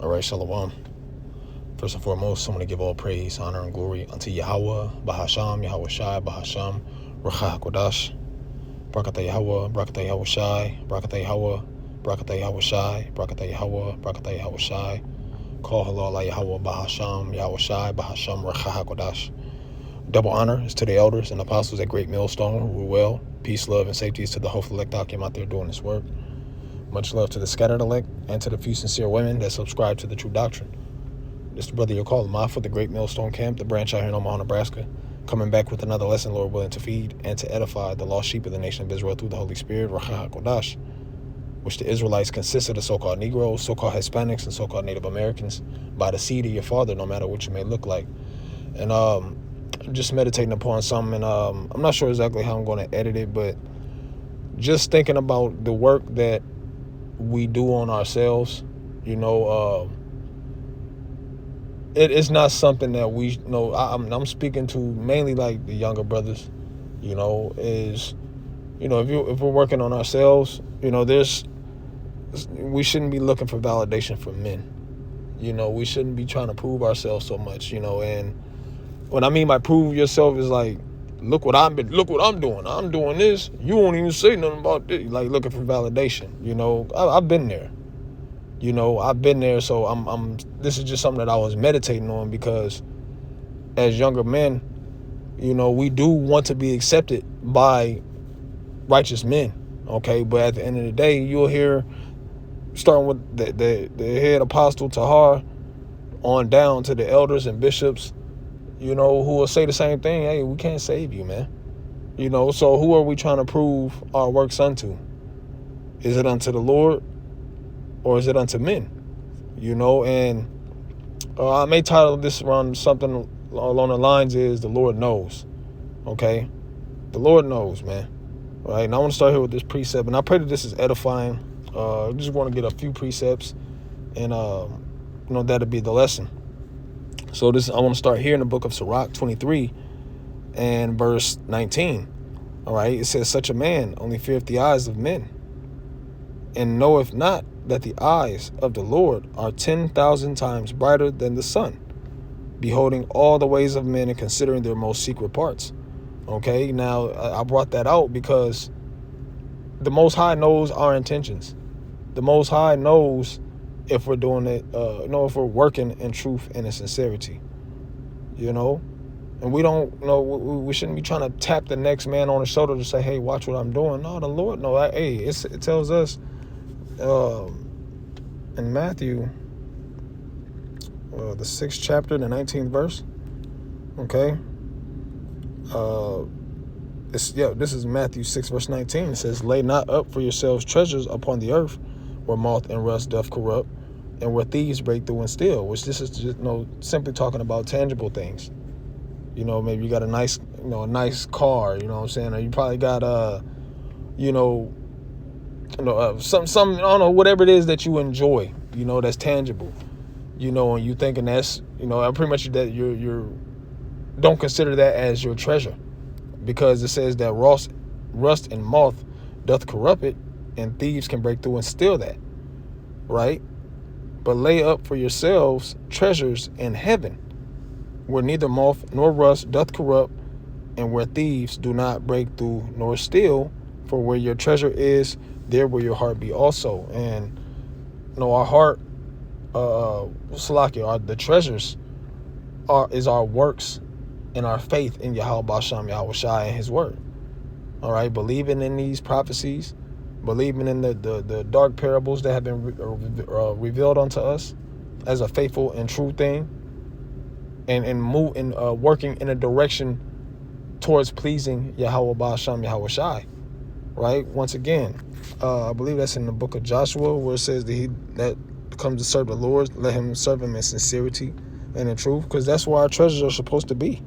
All right, shalom. First and foremost, I want to give all praise, honor, and glory unto Yahweh, Bahasham, Yahweh Shai, Bahasham, Ruach HaKodash, Barakatah Yahweh, Barakatah Yahweh Shai, Barakatah Yahweh, Barakatah Yahweh Shai, Barakatah Yahweh, Barakatah Yahweh Shai, Call Halal Yahweh, Bahasham, Yahweh Shai, Bahasham, Ruach HaKodash. Double honor is to the elders and apostles at Great Millstone who rule well. Peace, love, and safety is to the hopeful elect Akim out there doing this work. Much love to the scattered elect and to the few sincere women that subscribe to the true doctrine. This is the brother you'll call Mafa, the Great Millstone Camp, the branch out here in Omaha, Nebraska, coming back with another lesson, Lord willing, to feed and to edify the lost sheep of the nation of Israel through the Holy Spirit, Ruach HaKodash, which the Israelites consist of the so-called Negroes, so-called Hispanics, and so-called Native Americans by the seed of your father, no matter what you may look like. And just meditating upon something, and I'm not sure exactly how I'm going to edit it, but just thinking about the work that we do on ourselves, it's not something that we know. I'm speaking to mainly like the younger brothers, is, if we're working on ourselves, we shouldn't be looking for validation from men. We shouldn't be trying to prove ourselves so much, and what I mean by prove yourself is like, look what I'm doing. I'm doing this. You won't even say nothing about this. Like looking for validation. I've been there. I've been there. So I'm. This is just something that I was meditating on, because as younger men, we do want to be accepted by righteous men. Okay, but at the end of the day, you'll hear, starting with the head apostle Tahar on down to the elders and bishops, who will say the same thing. Hey, we can't save you, man. So who are we trying to prove our works unto? Is it unto the Lord, or is it unto men? And I may title this around something along the lines is the Lord knows. Okay? The Lord knows, man. All right? And I want to start here with this precept, and I pray that this is edifying. I just want to get a few precepts, and that'll be the lesson. So I want to start here in the book of Sirach 23 and verse 19. All right, it says, such a man only feareth the eyes of men, and knoweth not that the eyes of the Lord are 10,000 times brighter than the sun, beholding all the ways of men and considering their most secret parts. Okay, now I brought that out because the Most High knows our intentions. The Most High knows if we're doing it, if we're working in truth and in sincerity, and we don't know, we shouldn't be trying to tap the next man on the shoulder to say, hey, watch what I'm doing. No, the Lord knows. Hey, it tells us in Matthew, the 6th chapter, the 19th verse. Okay. This is Matthew 6 verse 19. It says, lay not up for yourselves treasures upon the earth, where moth and rust doth corrupt, and where thieves break through and steal. Which this is just simply talking about tangible things. Maybe you got a nice car. You know what I'm saying? Or you probably got some I don't know, whatever it is that you enjoy. That's tangible. And you thinking that's pretty much that you're don't consider that as your treasure, because it says that rust and moth doth corrupt it, and thieves can break through and steal that. Right? But lay up for yourselves treasures in heaven, where neither moth nor rust doth corrupt, and where thieves do not break through nor steal. For where your treasure is, there will your heart be also. And our heart, the treasures is our works and our faith in Yahweh Basham, Yahweh Shai, and His word. All right, believing in these prophecies, believing in the dark parables that have been revealed unto us as a faithful and true thing, and working in a direction towards pleasing Yahweh Basham, Yahweh Shai. Right? Once again, I believe that's in the book of Joshua, where it says that he that comes to serve the Lord, let him serve him in sincerity and in truth, because that's where our treasures are supposed to be.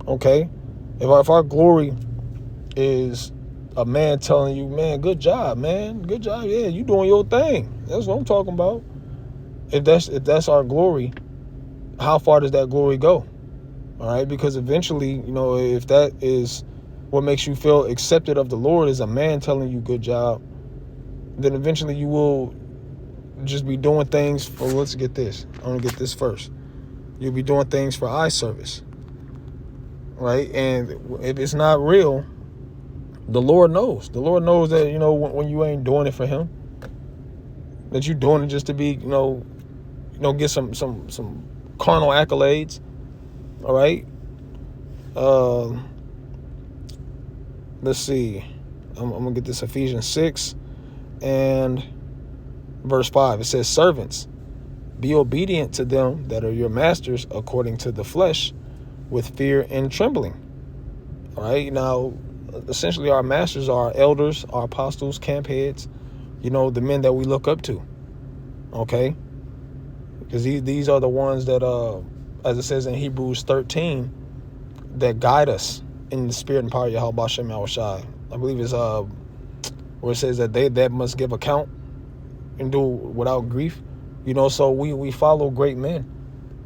Okay? If our glory is a man telling you, man, good job, man, good job, yeah, you doing your thing. That's what I'm talking about. If that's our glory, how far does that glory go? All right? Because eventually, if that is what makes you feel accepted of the Lord, is a man telling you good job, then eventually you will just be doing things for, let's get this. I'm going to get this first. You'll be doing things for eye service, right? And if it's not real, the Lord knows. The Lord knows that, when you ain't doing it for him, that you're doing it just to be, get some carnal accolades, all right? Let's see. I'm going to get this Ephesians 6 and verse 5. It says, servants, be obedient to them that are your masters according to the flesh, with fear and trembling. All right. Now, essentially, our masters are our elders, our apostles, camp heads, the men that we look up to. Okay. Because these are the ones that, as it says in Hebrews 13, that guide us in the spirit and power of Yahweh Bashem Yahushai. I believe it's where it says that they that must give account and do without grief. So we follow great men.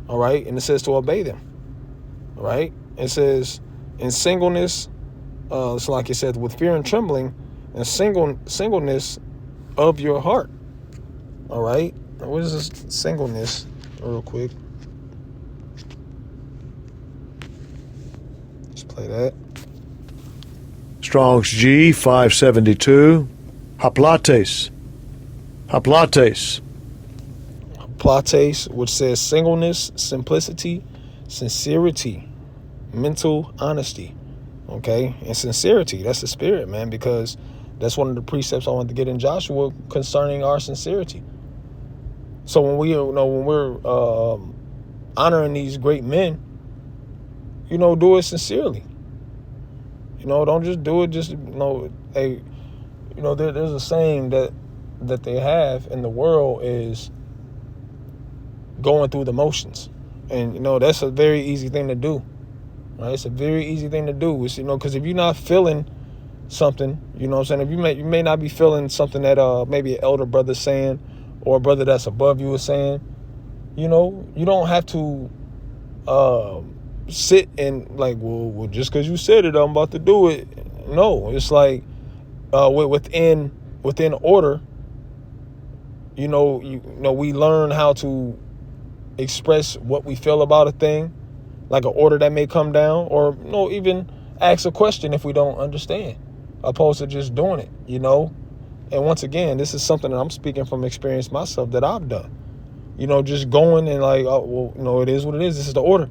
All right. And it says to obey them. All right. It says in singleness, so like it said, with fear and trembling, and singleness of your heart. All right. Now, what is this singleness? Real quick. Let's play that. Strong's G 572. Haplates. Haplates. Haplates, which says singleness, simplicity, sincerity, mental honesty. Okay, and sincerity, that's the spirit, man, because that's one of the precepts I want to get in Joshua concerning our sincerity. So when we're honoring these great men, do it sincerely. Don't just do it just, there's a saying that they have in the world is going through the motions. And, that's a very easy thing to do. Right? It's a very easy thing to do. It's, because if you're not feeling something, what I'm saying? If you may not be feeling something that maybe an elder brother's saying or a brother that's above you is saying, you don't have to sit and like, well, just because you said it, I'm about to do it. No, it's like within order, we learn how to express what we feel about a thing, like an order that may come down, or even ask a question if we don't understand, opposed to just doing it, And once again, this is something that I'm speaking from experience myself that I've done, just going and like, oh, well, it is what it is. This is the order,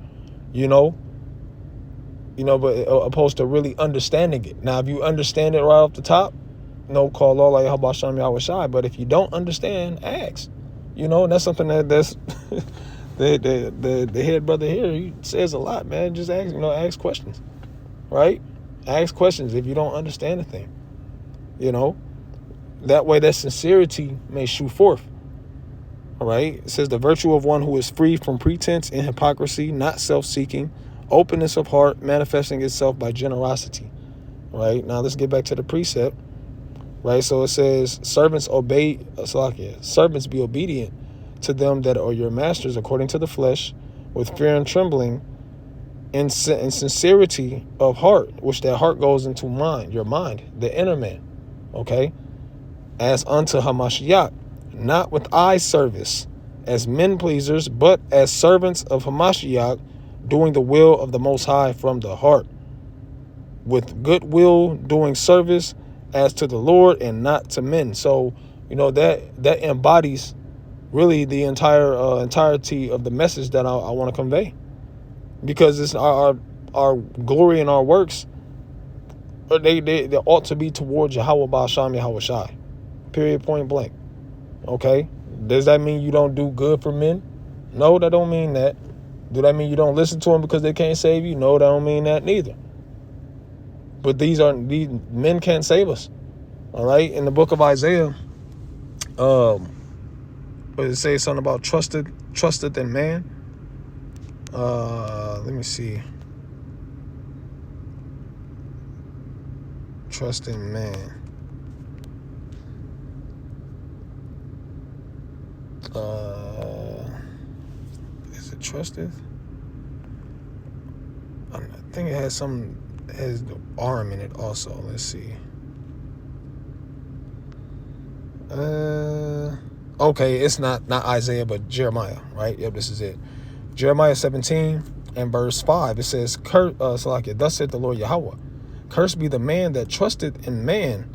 but opposed to really understanding it. Now, if you understand it right off the top, call all like Habasham Yahushai. But if you don't understand, ask. And that's something that's the head brother here, he says a lot, man. Just ask questions, right? Ask questions if you don't understand a thing. That way that sincerity may shoot forth. All right. It says the virtue of one who is free from pretense and hypocrisy, not self-seeking, openness of heart, manifesting itself by generosity. Right. Now let's get back to the precept. Right. So it says, servants be obedient to them that are your masters according to the flesh, with fear and trembling, and sincerity of heart, which that heart goes into your mind, the inner man. Okay. As unto Hamashiach, not with eye service, as men pleasers, but as servants of Hamashiach, doing the will of the Most High from the heart, with good will doing service as to the Lord and not to men. So, that embodies really the entirety of the message that I want to convey, because it's our glory and our works. They ought to be towards Yahweh Ba'asham Yahushai. Period. Point blank. Okay. Does that mean you don't do good for men? No, that don't mean that. Do that mean you don't listen to them because they can't save you? No, that don't mean that neither. But these men can't save us. All right. In the book of Isaiah, but it says something about trusted in man. Let me see. Trust in man. Is it trusted? I think it has the arm in it also. Let's see. Okay, it's not Isaiah, but Jeremiah, right? Yep, this is it. Jeremiah 17 and verse 5. It says, thus saith the Lord Yahweh, cursed be the man that trusteth in man,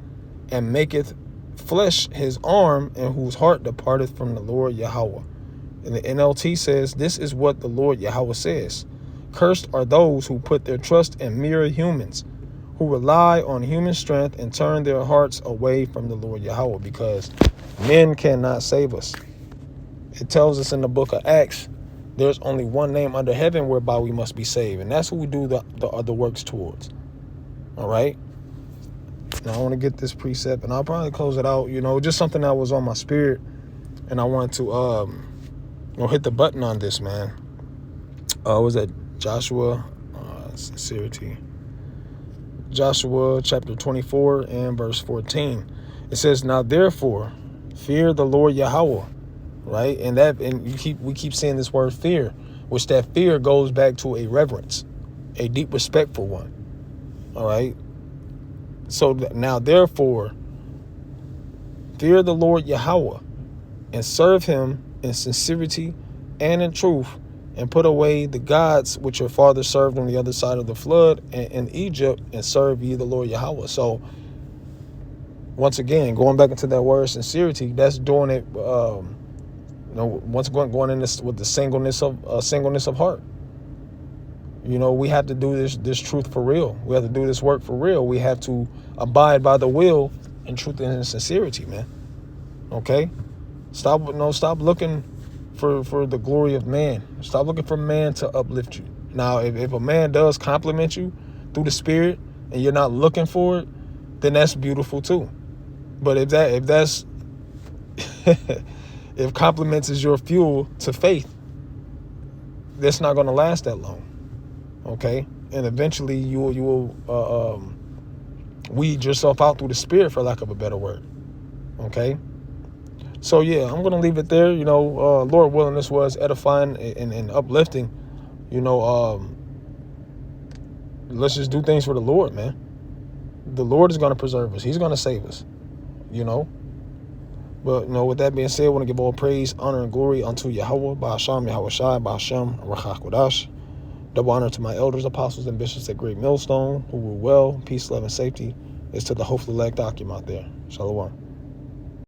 and maketh flesh his arm, and whose heart departeth from the Lord Yahweh. And the NLT says, this is what the Lord Yahweh says. Cursed are those who put their trust in mere humans, who rely on human strength and turn their hearts away from the Lord Yahweh, because men cannot save us. It tells us in the book of Acts, there's only one name under heaven whereby we must be saved, and that's who we do the other works towards. All right? Now I want to get this precept, and I'll probably close it out, just something that was on my spirit, and I wanted to hit the button on this, man. Was that Joshua? Sincerity. Joshua chapter 24 and verse 14. It says, now therefore, fear the Lord Yahweh, right? And we keep saying this word fear, which that fear goes back to a reverence, a deep respectful one. All right. So now therefore, fear the Lord Yahweh and serve him in sincerity and in truth, and put away the gods which your father served on the other side of the flood in Egypt, and serve ye the Lord Yahweh. So once again, going back into that word sincerity, that's doing it, once going in this with the singleness of heart. We have to do this truth for real. We have to do this work for real. We have to abide by the will and truth and sincerity, man. Okay? Stop looking for the glory of man. Stop looking for man to uplift you. Now, if a man does compliment you through the Spirit and you're not looking for it, then that's beautiful too. But if that's if compliments is your fuel to faith, that's not going to last that long. Okay? And eventually you will weed yourself out through the Spirit, for lack of a better word. Okay? So yeah, I'm going to leave it there. Lord willing, this was edifying and uplifting. Let's just do things for the Lord, man. The Lord is going to preserve us. He's going to save us, But, with that being said, I want to give all praise, honor, and glory unto Yahweh, Ba'asham, Yahweh Shai, Ba'asham, Rachach Kodash. Double honor to my elders, apostles, and bishops at Great Millstone, who rule well, peace, love, and safety is to the hopefully elect Akim out there. Shalom.